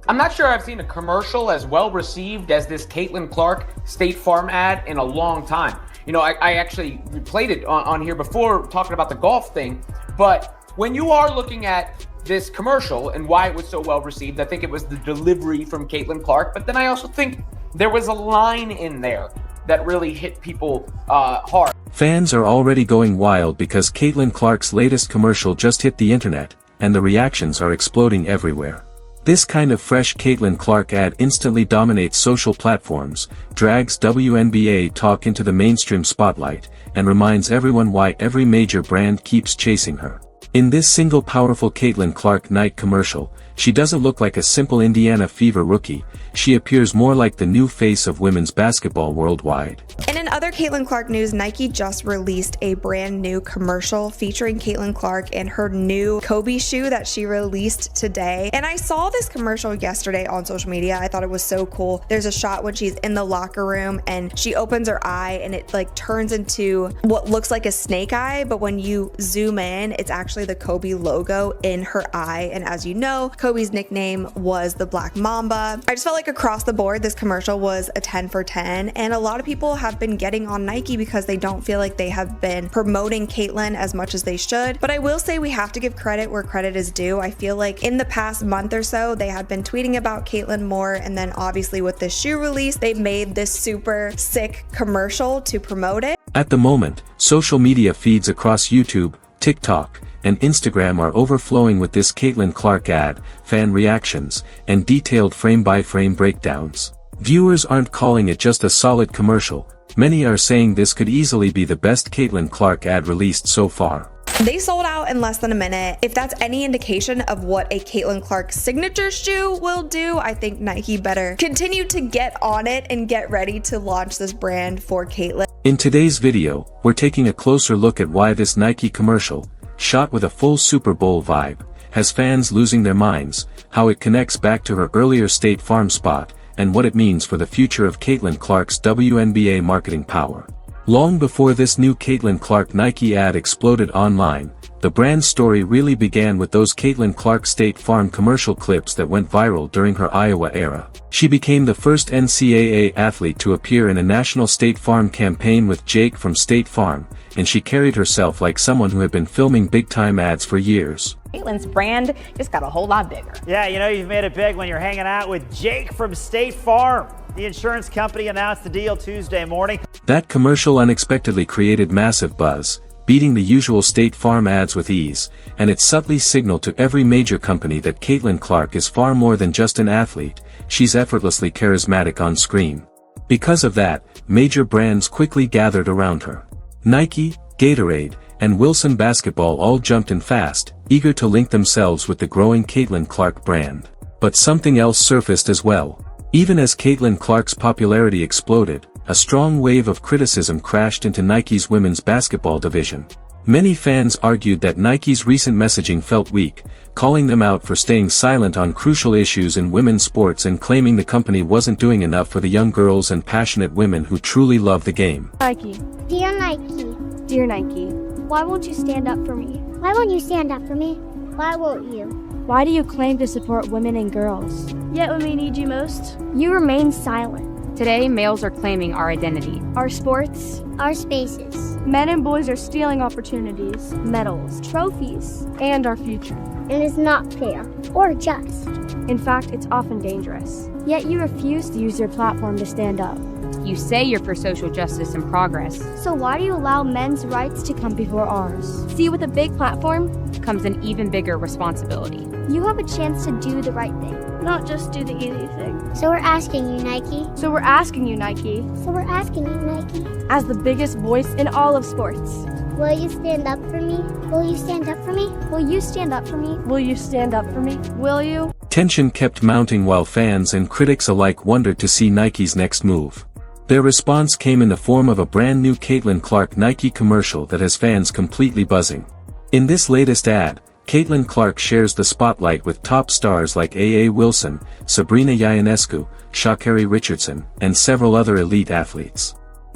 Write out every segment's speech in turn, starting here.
I'm not sure I've seen a commercial as well received as this Caitlin Clark State Farm ad in a long time. You know, I actually played it on here before talking about the golf thing, but when you are looking at this commercial and why it was so well received, I think it was the delivery from Caitlin Clark, but then I also think there was a line in there that really hit people hard. Fans are already going wild because Caitlin Clark's latest commercial just hit the internet, and the reactions are exploding everywhere. This kind of fresh Caitlin Clark ad instantly dominates social platforms, drags WNBA talk into the mainstream spotlight, and reminds everyone why every major brand keeps chasing her. In this single powerful Caitlin Clark Nike commercial, she doesn't look like a simple Indiana Fever rookie, she appears more like the new face of women's basketball worldwide. And in other Caitlin Clark news, Nike just released a brand new commercial featuring Caitlin Clark and her new Kobe shoe that she released today. And I saw this commercial yesterday on social media. I thought it was so cool. There's a shot when she's in the locker room and she opens her eye and it like turns into what looks like a snake eye, but when you zoom in, it's actually the Kobe logo in her eye. And as you know, Kobe's nickname was the Black Mamba. I just felt like across the board, this commercial was a 10 for 10. And a lot of people have been getting on Nike because they don't feel like they have been promoting Caitlin as much as they should. But I will say we have to give credit where credit is due. I feel like in the past month or so, they have been tweeting about Caitlin more. And then obviously with this shoe release, they made this super sick commercial to promote it. At the moment, social media feeds across YouTube, TikTok, and Instagram are overflowing with this Caitlin Clark ad, fan reactions, and detailed frame-by-frame breakdowns. Viewers aren't calling it just a solid commercial, many are saying this could easily be the best Caitlin Clark ad released so far. They sold out in less than a minute. If that's any indication of what a Caitlin Clark signature shoe will do, I think Nike better continue to get on it and get ready to launch this brand for Caitlin. In today's video, we're taking a closer look at why this Nike commercial, shot with a full Super Bowl vibe, has fans losing their minds, how it connects back to her earlier State Farm spot, and what it means for the future of Caitlin Clark's WNBA marketing power. Long before this new Caitlin Clark Nike ad exploded online, the brand's story really began with those Caitlin Clark State Farm commercial clips that went viral during her Iowa era. She became the first NCAA athlete to appear in a national State Farm campaign with Jake from State Farm, and she carried herself like someone who had been filming big-time ads for years. Caitlin's brand just got a whole lot bigger. Yeah, you know you've made it big when you're hanging out with Jake from State Farm. The insurance company announced the deal Tuesday morning. That commercial unexpectedly created massive buzz, beating the usual State Farm ads with ease, and it subtly signaled to every major company that Caitlin Clark is far more than just an athlete, she's effortlessly charismatic on screen. Because of that, major brands quickly gathered around her. Nike, Gatorade, and Wilson Basketball all jumped in fast, eager to link themselves with the growing Caitlin Clark brand. But something else surfaced as well. Even as Caitlin Clark's popularity exploded, a strong wave of criticism crashed into Nike's women's basketball division. Many fans argued that Nike's recent messaging felt weak, calling them out for staying silent on crucial issues in women's sports and claiming the company wasn't doing enough for the young girls and passionate women who truly love the game. Nike. Dear Nike. Dear Nike. Why won't you stand up for me? Why won't you stand up for me? Why won't you? Why do you claim to support women and girls? Yet when we need you most, you remain silent. Today, males are claiming our identity, Our sports, Our spaces. men and boys are stealing opportunities, medals, Trophies. and our future. And it's not fair or just. In fact, it's often dangerous. Yet you refuse to use your platform to stand up. You say you're for social justice and progress. So why do you allow men's rights to come before ours? See, with a big platform, Comes an even bigger responsibility. You have a chance to do the right thing. not just do the easy thing. So we're asking you, Nike. So we're asking you, Nike, So we're asking you, Nike. as the biggest voice in all of sports, Will you stand up for me? Will you stand up for me? Will you stand up for me? will you stand up for me? Will you? Tension kept mounting while fans and critics alike wondered to see Nike's next move. Their response came in the form of a brand new Caitlin Clark Nike commercial that has fans completely buzzing. In this latest ad, Caitlin Clark shares the spotlight with top stars like A.A. Wilson, Sabrina Ionescu, Sha'Carri Richardson, and several other elite athletes.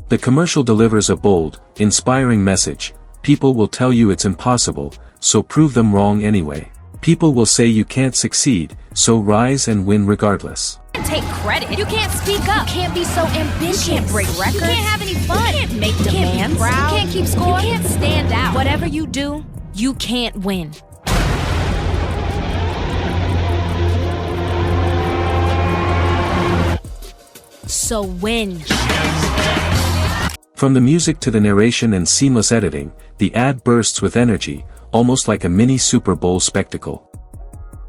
The commercial delivers a bold, inspiring message: people will tell you it's impossible, so prove them wrong anyway. People will say you can't succeed, so rise and win regardless. Take credit. You can't speak up. You can't be so ambitious. You can't break records. You can't have any fun. You can't make demands. You can't keep score. You can't stand out. Whatever you do, you can't win. So win. From the music to the narration and seamless editing, the ad bursts with energy, almost like a mini Super Bowl spectacle.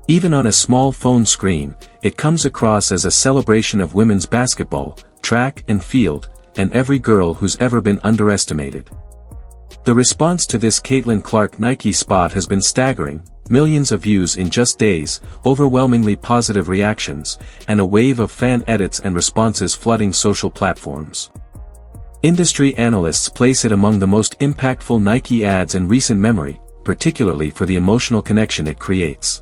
Even on a small phone screen, it comes across as a celebration of women's basketball, track and field, and every girl who's ever been underestimated. The response to this Caitlin Clark Nike spot has been staggering, millions of views in just days, overwhelmingly positive reactions, and a wave of fan edits and responses flooding social platforms. Industry analysts place it among the most impactful Nike ads in recent memory, particularly for the emotional connection it creates.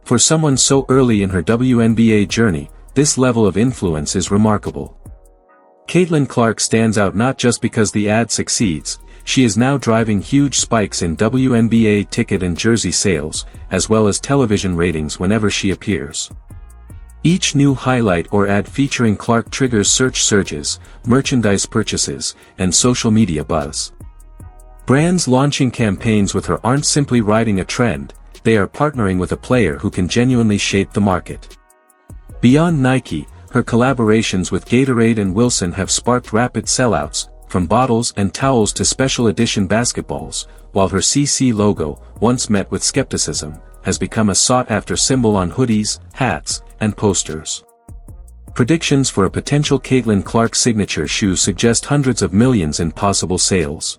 For someone so early in her WNBA journey, this level of influence is remarkable. Caitlin Clark stands out not just because the ad succeeds, she is now driving huge spikes in WNBA ticket and jersey sales, as well as television ratings whenever she appears. Each new highlight or ad featuring Clark triggers search surges, merchandise purchases, and social media buzz. Brands launching campaigns with her aren't simply riding a trend, they are partnering with a player who can genuinely shape the market. Beyond Nike, her collaborations with Gatorade and Wilson have sparked rapid sellouts, from bottles and towels to special edition basketballs, while her CC logo, once met with skepticism, has become a sought-after symbol on hoodies, hats, and posters. Predictions for a potential Caitlin Clark signature shoe suggest hundreds of millions in possible sales.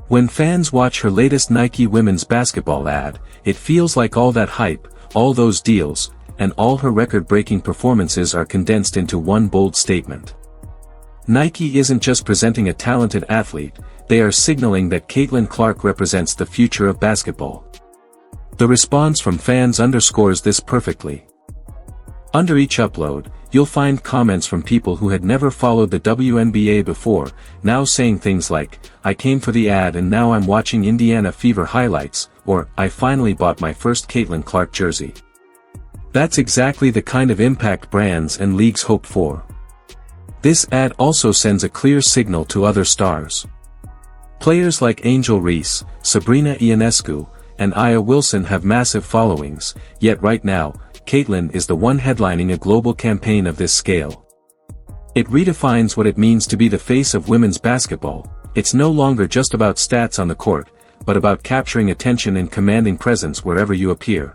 When fans watch her latest Nike women's basketball ad, it feels like all that hype, all those deals, and all her record-breaking performances are condensed into one bold statement. Nike isn't just presenting a talented athlete, they are signaling that Caitlin Clark represents the future of basketball. The response from fans underscores this perfectly. Under each upload, you'll find comments from people who had never followed the WNBA before, now saying things like, "I came for the ad and now I'm watching Indiana Fever highlights," or, "I finally bought my first Caitlin Clark jersey." That's exactly the kind of impact brands and leagues hope for. This ad also sends a clear signal to other stars. Players like Angel Reese, Sabrina Ionescu, and Aya Wilson have massive followings, yet right now, Caitlin is the one headlining a global campaign of this scale. It redefines what it means to be the face of women's basketball. It's no longer just about stats on the court, but about capturing attention and commanding presence wherever you appear.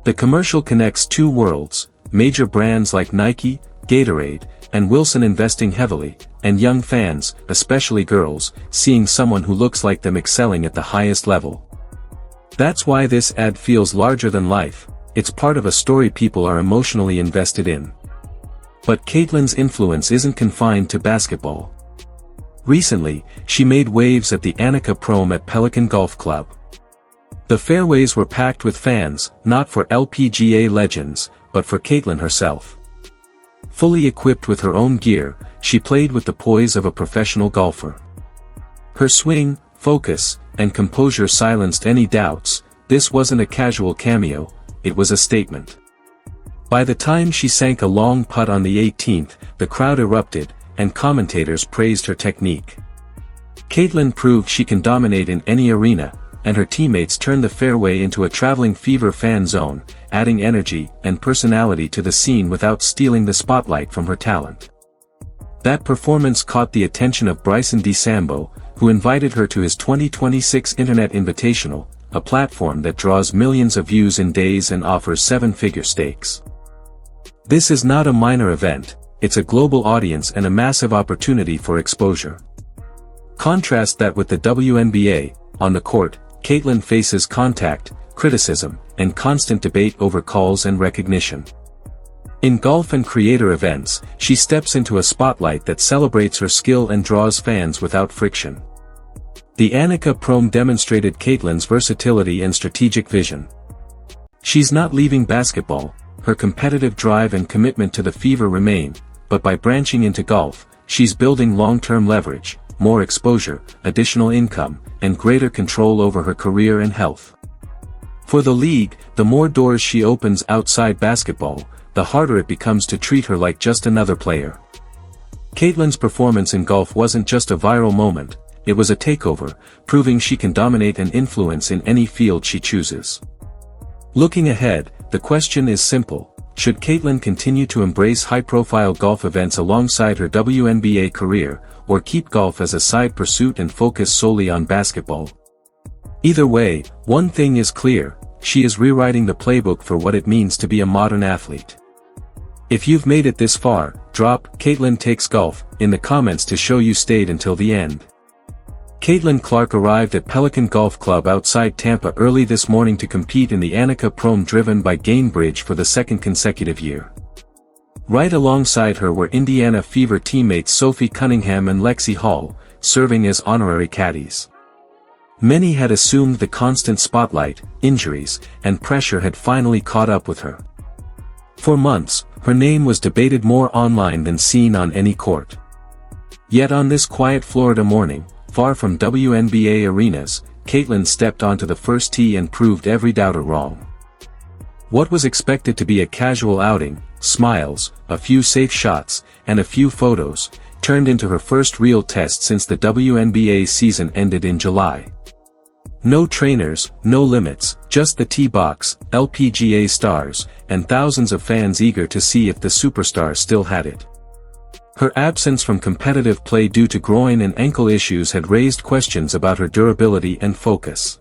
The commercial connects two worlds, major brands like Nike, Gatorade, and Wilson investing heavily, and young fans, especially girls, seeing someone who looks like them excelling at the highest level. That's why this ad feels larger than life. It's part of a story people are emotionally invested in. But Caitlin's influence isn't confined to basketball. Recently, she made waves at the Annika Prom at Pelican Golf Club. The fairways were packed with fans, not for LPGA legends, but for Caitlin herself. Fully equipped with her own gear, she played with the poise of a professional golfer. Her swing, focus, and composure silenced any doubts. This wasn't a casual cameo, it was a statement. By the time she sank a long putt on the 18th, the crowd erupted, and commentators praised her technique. Caitlin proved she can dominate in any arena, and her teammates turned the fairway into a traveling Fever fan zone, adding energy and personality to the scene without stealing the spotlight from her talent. That performance caught the attention of Bryson DeChambeau, who invited her to his 2026 Internet Invitational, a platform that draws millions of views in days and offers seven-figure stakes. This is not a minor event, it's a global audience and a massive opportunity for exposure. Contrast that with the WNBA. On the court, Caitlin faces contact, criticism, and constant debate over calls and recognition. In golf and creator events, she steps into a spotlight that celebrates her skill and draws fans without friction. The Annika Prom demonstrated Caitlin's versatility and strategic vision. She's not leaving basketball, her competitive drive and commitment to the Fever remain, but by branching into golf, she's building long-term leverage, more exposure, additional income, and greater control over her career and health. For the league, the more doors she opens outside basketball, the harder it becomes to treat her like just another player. Caitlin's performance in golf wasn't just a viral moment, it was a takeover, proving she can dominate and influence in any field she chooses. Looking ahead, the question is simple: should Caitlin continue to embrace high-profile golf events alongside her WNBA career, or keep golf as a side pursuit and focus solely on basketball? Either way, one thing is clear: she is rewriting the playbook for what it means to be a modern athlete. If you've made it this far, drop "Caitlin Takes Golf" in the comments to show you stayed until the end. Caitlin Clark arrived at Pelican Golf Club outside Tampa early this morning to compete in the Annika Prom driven by Gainbridge for the second consecutive year. Right alongside her were Indiana Fever teammates Sophie Cunningham and Lexi Hall, serving as honorary caddies. Many had assumed the constant spotlight, injuries, and pressure had finally caught up with her. For months, her name was debated more online than seen on any court. Yet on this quiet Florida morning, far from WNBA arenas, Caitlin stepped onto the first tee and proved every doubter wrong. What was expected to be a casual outing, smiles, a few safe shots, and a few photos, turned into her first real test since the WNBA season ended in July. No trainers, no limits, just the tee box, LPGA stars, and thousands of fans eager to see if the superstar still had it. Her absence from competitive play due to groin and ankle issues had raised questions about her durability and focus.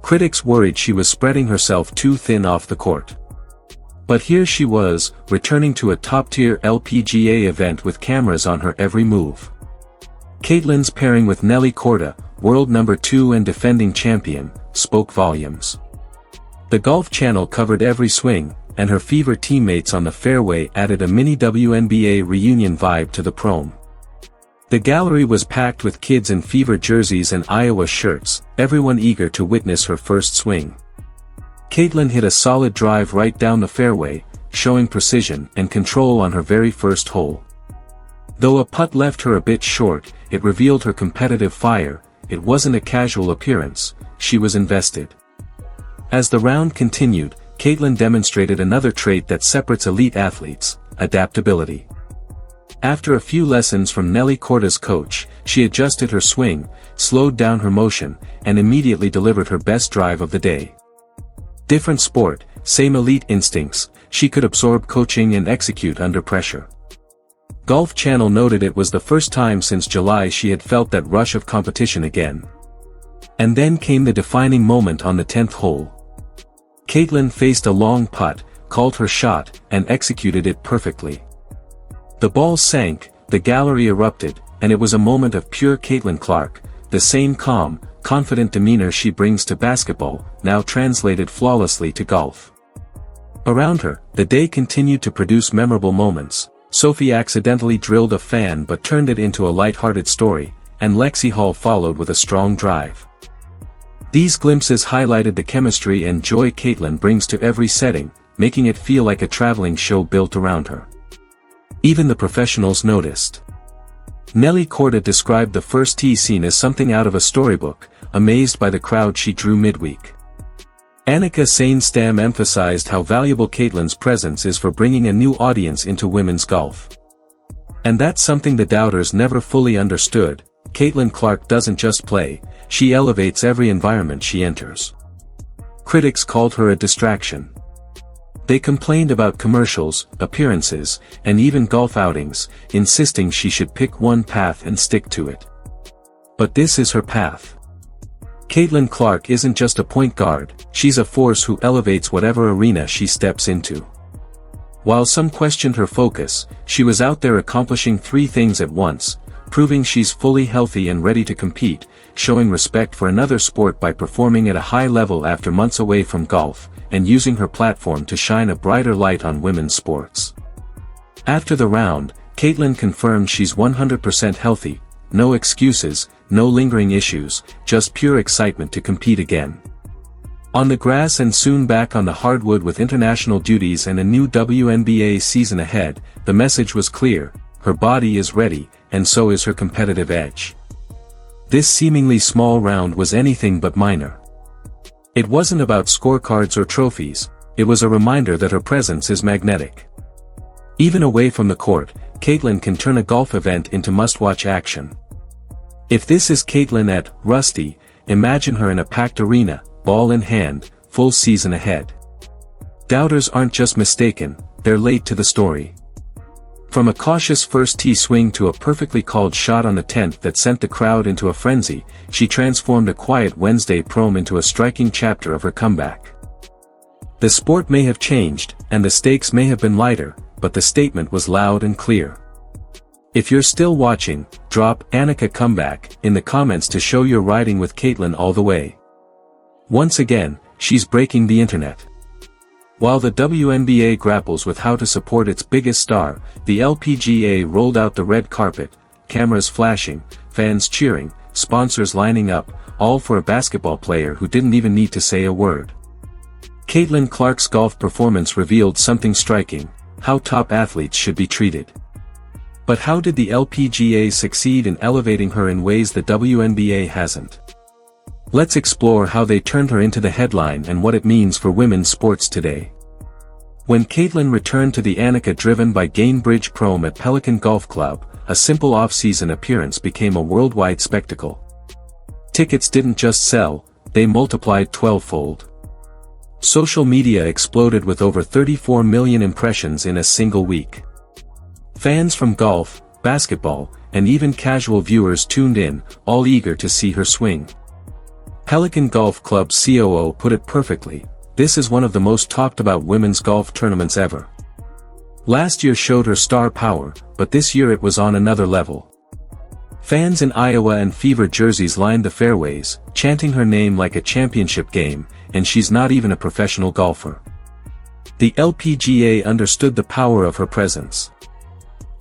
Critics worried she was spreading herself too thin off the court. But here she was, returning to a top-tier LPGA event with cameras on her every move. Caitlin's pairing with Nelly Korda, world number 2 and defending champion, spoke volumes. The Golf Channel covered every swing, and her Fever teammates on the fairway added a mini WNBA reunion vibe to the prom. The gallery was packed with kids in Fever jerseys and Iowa shirts, everyone eager to witness her first swing. Caitlin hit a solid drive right down the fairway, showing precision and control on her very first hole. Though a putt left her a bit short, it revealed her competitive fire. It wasn't a casual appearance, she was invested. As the round continued, Caitlin demonstrated another trait that separates elite athletes: adaptability. After a few lessons from Nelly Korda's coach, she adjusted her swing, slowed down her motion, and immediately delivered her best drive of the day. Different sport, same elite instincts, she could absorb coaching and execute under pressure. Golf Channel noted it was the first time since July she had felt that rush of competition again. And then came the defining moment on the 10th hole. Caitlin faced a long putt, called her shot, and executed it perfectly. The ball sank, the gallery erupted, and it was a moment of pure Caitlin Clark, the same calm, confident demeanor she brings to basketball, now translated flawlessly to golf. Around her, the day continued to produce memorable moments. Sophie accidentally drilled a fan but turned it into a light-hearted story, and Lexi Hall followed with a strong drive. These glimpses highlighted the chemistry and joy Caitlin brings to every setting, making it feel like a traveling show built around her. Even the professionals noticed. Nelly Korda described the first tee scene as something out of a storybook, amazed by the crowd she drew midweek. Annika Sainstam emphasized how valuable Caitlin's presence is for bringing a new audience into women's golf. And that's something the doubters never fully understood. Caitlin Clark doesn't just play, she elevates every environment she enters. Critics called her a distraction. They complained about commercials, appearances, and even golf outings, insisting she should pick one path and stick to it. But this is her path. Caitlin Clark isn't just a point guard, she's a force who elevates whatever arena she steps into. While some questioned her focus, she was out there accomplishing 3 things at once, proving she's fully healthy and ready to compete, showing respect for another sport by performing at a high level after months away from golf, and using her platform to shine a brighter light on women's sports. After the round, Caitlin confirmed she's 100% healthy, no excuses, no lingering issues, just pure excitement to compete again. On the grass and soon back on the hardwood with international duties and a new WNBA season ahead, the message was clear: her body is ready, and so is her competitive edge. This seemingly small round was anything but minor. It wasn't about scorecards or trophies, it was a reminder that her presence is magnetic. Even away from the court, Caitlin can turn a golf event into must-watch action. If this is Caitlin at Rusty, imagine her in a packed arena, ball in hand, full season ahead. Doubters aren't just mistaken, they're late to the story. From a cautious first tee swing to a perfectly called shot on the 10th that sent the crowd into a frenzy, she transformed a quiet Wednesday prom into a striking chapter of her comeback. The sport may have changed, and the stakes may have been lighter, but the statement was loud and clear. If you're still watching, drop Annika comeback in the comments to show you're riding with Caitlin all the way. Once again, she's breaking the internet. While the WNBA grapples with how to support its biggest star, the LPGA rolled out the red carpet, cameras flashing, fans cheering, sponsors lining up, all for a basketball player who didn't even need to say a word. Caitlin Clark's golf performance revealed something striking: how top athletes should be treated. But how did the LPGA succeed in elevating her in ways the WNBA hasn't? Let's explore how they turned her into the headline and what it means for women's sports today. When Caitlin returned to the Annika driven by Gainbridge Prom at Pelican Golf Club, a simple off-season appearance became a worldwide spectacle. Tickets didn't just sell, they multiplied 12-fold. Social media exploded with over 34 million impressions in a single week. Fans from golf, basketball, and even casual viewers tuned in, all eager to see her swing. Pelican Golf Club's COO put it perfectly: this is one of the most talked about women's golf tournaments ever. Last year showed her star power, but this year it was on another level. Fans in Iowa and Fever jerseys lined the fairways, chanting her name like a championship game, and she's not even a professional golfer. The LPGA understood the power of her presence.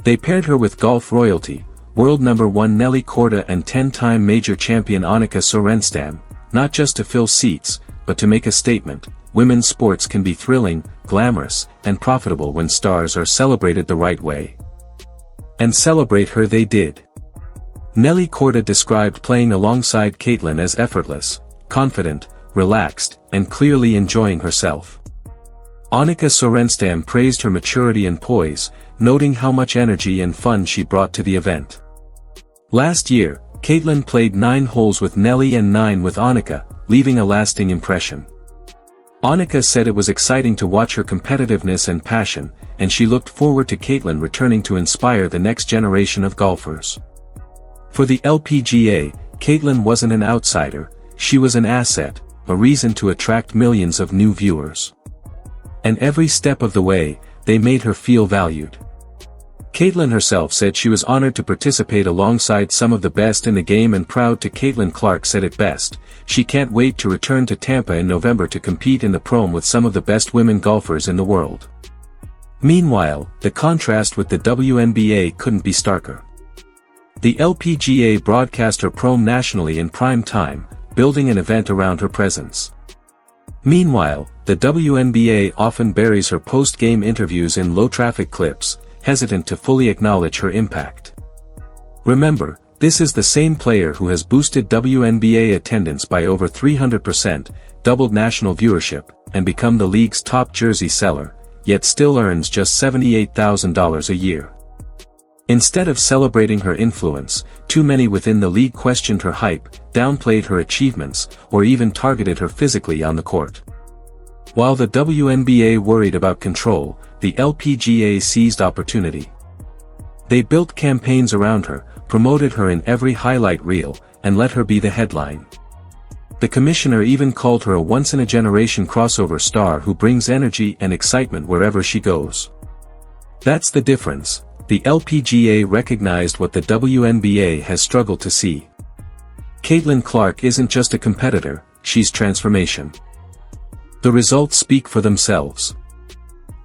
They paired her with golf royalty, world number 1 Nelly Korda and 10-time major champion Annika Sorenstam, not just to fill seats, but to make a statement: women's sports can be thrilling, glamorous, and profitable when stars are celebrated the right way. And celebrate her they did. Nelly Korda described playing alongside Caitlin as effortless, confident, relaxed, and clearly enjoying herself. Annika Sorenstam praised her maturity and poise, noting how much energy and fun she brought to the event. Last year, Caitlin played 9 holes with Nelly and 9 with Annika, leaving a lasting impression. Annika said it was exciting to watch her competitiveness and passion, and she looked forward to Caitlin returning to inspire the next generation of golfers. For the LPGA, Caitlin wasn't an outsider, she was an asset, a reason to attract millions of new viewers. And every step of the way, they made her feel valued. Caitlin herself said she was honored to participate alongside some of the best in the game and proud to. Caitlin Clark said it best: she can't wait to return to Tampa in November to compete in the Prom with some of the best women golfers in the world. Meanwhile, the contrast with the WNBA couldn't be starker. The LPGA broadcast her Prom nationally in prime time, building an event around her presence. Meanwhile, the WNBA often buries her post-game interviews in low-traffic clips, hesitant to fully acknowledge her impact. Remember, this is the same player who has boosted WNBA attendance by over 300%, doubled national viewership, and become the league's top jersey seller, yet still earns just $78,000 a year. Instead of celebrating her influence, too many within the league questioned her hype, downplayed her achievements, or even targeted her physically on the court. While the WNBA worried about control, the LPGA seized opportunity. They built campaigns around her, promoted her in every highlight reel, and let her be the headline. The commissioner even called her a once-in-a-generation crossover star who brings energy and excitement wherever she goes. That's the difference. The LPGA recognized what the WNBA has struggled to see. Caitlin Clark isn't just a competitor, she's transformation. The results speak for themselves.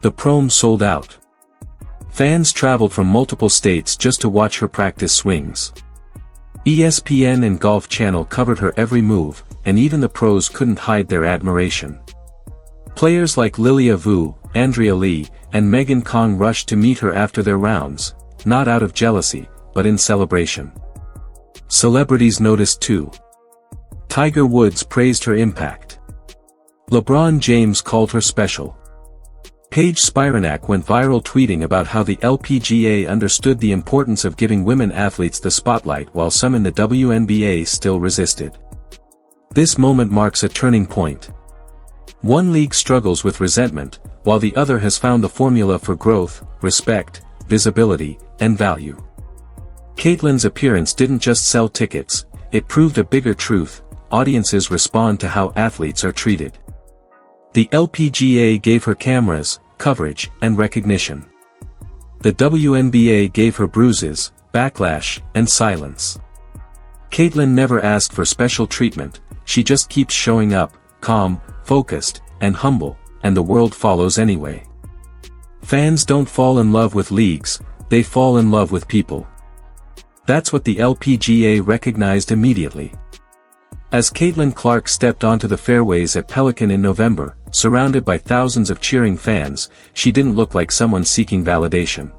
The Prom sold out. Fans traveled from multiple states just to watch her practice swings. ESPN and Golf Channel covered her every move, and even the pros couldn't hide their admiration. Players like Lilia Vu, Andrea Lee, and Megan Kong rushed to meet her after their rounds, not out of jealousy, but in celebration. Celebrities noticed too. Tiger Woods praised her impact. LeBron James called her special. Paige Spiranak went viral tweeting about how the LPGA understood the importance of giving women athletes the spotlight while some in the WNBA still resisted. This moment marks a turning point. One league struggles with resentment, while the other has found the formula for growth, respect, visibility, and value. Caitlyn's appearance didn't just sell tickets, it proved a bigger truth: audiences respond to how athletes are treated. The LPGA gave her cameras, coverage, and recognition. The WNBA gave her bruises, backlash, and silence. Caitlyn never asked for special treatment, she just keeps showing up, calm, focused, and humble, and the world follows anyway. Fans don't fall in love with leagues, they fall in love with people. That's what the LPGA recognized immediately. As Caitlin Clark stepped onto the fairways at Pelican in November, surrounded by thousands of cheering fans, she didn't look like someone seeking validation.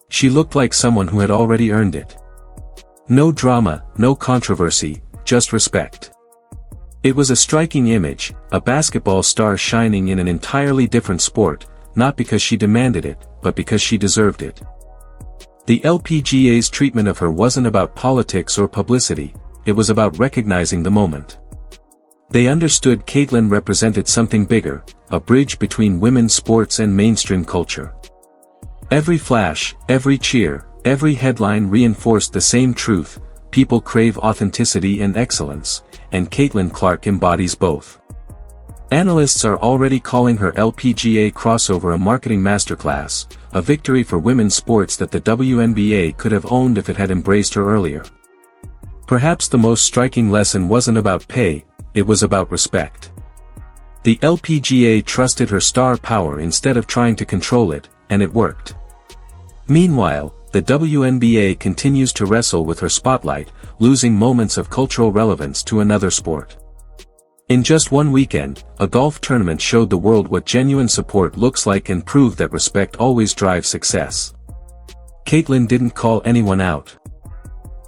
She looked like someone who had already earned it. No drama, no controversy, just respect. It was a striking image, a basketball star shining in an entirely different sport, not because she demanded it, but because she deserved it. The LPGA's treatment of her wasn't about politics or publicity, it was about recognizing the moment. They understood Caitlyn represented something bigger, a bridge between women's sports and mainstream culture. Every flash, every cheer, every headline reinforced the same truth: people crave authenticity and excellence, and Caitlin Clark embodies both. Analysts are already calling her LPGA crossover a marketing masterclass, a victory for women's sports that the WNBA could have owned if it had embraced her earlier. Perhaps the most striking lesson wasn't about pay, it was about respect. The LPGA trusted her star power instead of trying to control it, and it worked. Meanwhile, the WNBA continues to wrestle with her spotlight, losing moments of cultural relevance to another sport. In just one weekend, a golf tournament showed the world what genuine support looks like and proved that respect always drives success. Caitlyn didn't call anyone out.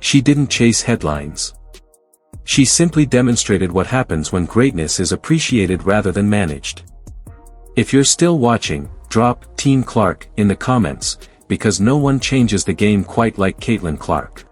She didn't chase headlines. She simply demonstrated what happens when greatness is appreciated rather than managed. If you're still watching, drop Team Clark in the comments, because no one changes the game quite like Caitlin Clark.